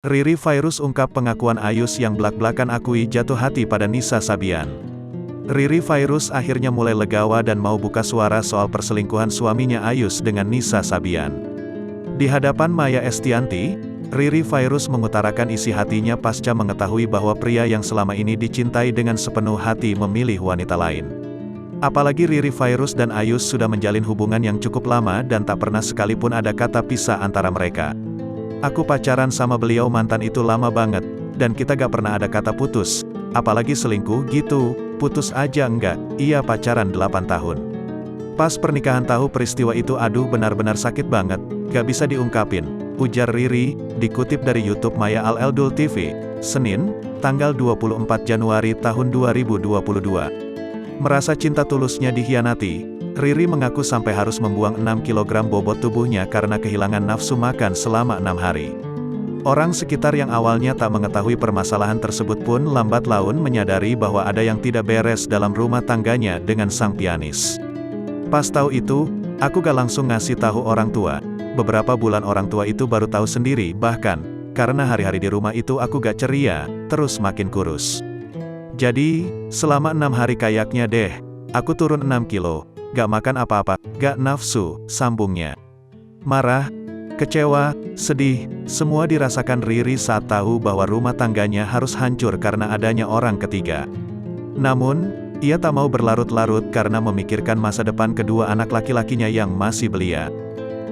Riri Virus ungkap pengakuan Ayus yang blak-blakan akui jatuh hati pada Nisa Sabian. Riri Virus akhirnya mulai legawa dan mau buka suara soal perselingkuhan suaminya Ayus dengan Nisa Sabian. Di hadapan Maya Estianty, Riri Virus mengutarakan isi hatinya pasca mengetahui bahwa pria yang selama ini dicintai dengan sepenuh hati memilih wanita lain. Apalagi Riri Virus dan Ayus sudah menjalin hubungan yang cukup lama dan tak pernah sekalipun ada kata pisah antara mereka. Aku pacaran sama beliau mantan itu lama banget, dan kita gak pernah ada kata putus, apalagi selingkuh gitu, putus aja enggak, iya pacaran 8 tahun. Pas pernikahan tahu peristiwa itu aduh benar-benar sakit banget, gak bisa diungkapin, ujar Riri, dikutip dari YouTube Maya Al-Eldul TV, Senin, tanggal 24 Januari tahun 2022. Merasa cinta tulusnya dikhianati, Riri mengaku sampai harus membuang 6 kg bobot tubuhnya karena kehilangan nafsu makan selama 6 hari. Orang sekitar yang awalnya tak mengetahui permasalahan tersebut pun lambat laun menyadari bahwa ada yang tidak beres dalam rumah tangganya dengan sang pianis. Pas tahu itu, aku gak langsung ngasih tahu orang tua. Beberapa bulan orang tua itu baru tahu sendiri, bahkan, karena hari-hari di rumah itu aku gak ceria, terus makin kurus. Jadi, selama 6 hari kayaknya deh, aku turun 6 kilo. Gak makan apa-apa, gak nafsu, sambungnya. Marah, kecewa, sedih, semua dirasakan Riri saat tahu bahwa rumah tangganya harus hancur karena adanya orang ketiga. Namun, ia tak mau berlarut-larut karena memikirkan masa depan kedua anak laki-lakinya yang masih belia.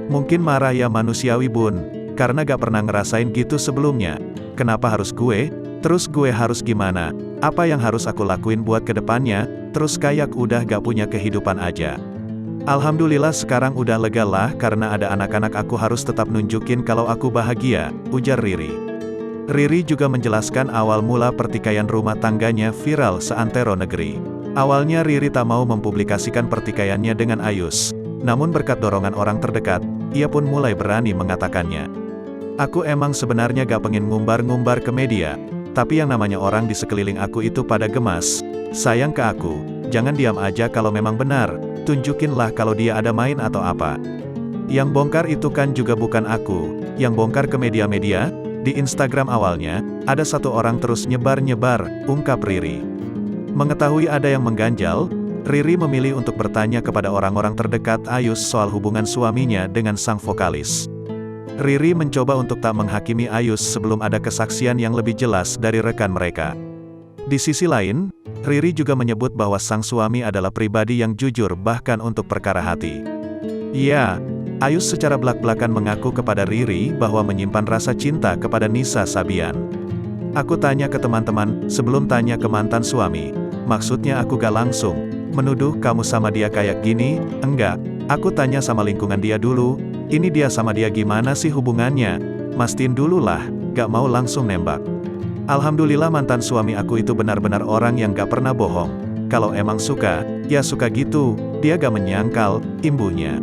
Mungkin marah ya manusiawi bun, karena gak pernah ngerasain gitu sebelumnya. Kenapa harus gue? Terus gue harus gimana? Apa yang harus aku lakuin buat kedepannya? Terus kayak udah gak punya kehidupan aja. Alhamdulillah sekarang udah lega lah karena ada anak-anak aku harus tetap nunjukin kalau aku bahagia, ujar Riri. Riri juga menjelaskan awal mula pertikaian rumah tangganya viral seantero negeri. Awalnya Riri tak mau mempublikasikan pertikaiannya dengan Ayus. Namun berkat dorongan orang terdekat, ia pun mulai berani mengatakannya. Aku emang sebenarnya gak pengen ngumbar-ngumbar ke media. Tapi yang namanya orang di sekeliling aku itu pada gemas. Sayang ke aku, jangan diam aja kalau memang benar, tunjukinlah kalau dia ada main atau apa. Yang bongkar itu kan juga bukan aku, yang bongkar ke media-media, di Instagram awalnya, ada satu orang terus nyebar-nyebar, ungkap Riri. Mengetahui ada yang mengganjal, Riri memilih untuk bertanya kepada orang-orang terdekat Ayus soal hubungan suaminya dengan sang vokalis. Riri mencoba untuk tak menghakimi Ayus sebelum ada kesaksian yang lebih jelas dari rekan mereka. Di sisi lain, Riri juga menyebut bahwa sang suami adalah pribadi yang jujur bahkan untuk perkara hati. Ya, Ayus secara belak-belakan mengaku kepada Riri bahwa menyimpan rasa cinta kepada Nisa Sabian. Aku tanya ke teman-teman, sebelum tanya ke mantan suami, maksudnya aku gak langsung menuduh kamu sama dia kayak gini, enggak, aku tanya sama lingkungan dia dulu, ini dia sama dia gimana sih hubungannya, mastiin dulu lah, gak mau langsung nembak. Alhamdulillah mantan suami aku itu benar-benar orang yang gak pernah bohong. Kalau emang suka, ya suka gitu, dia gak menyangkal, imbuhnya.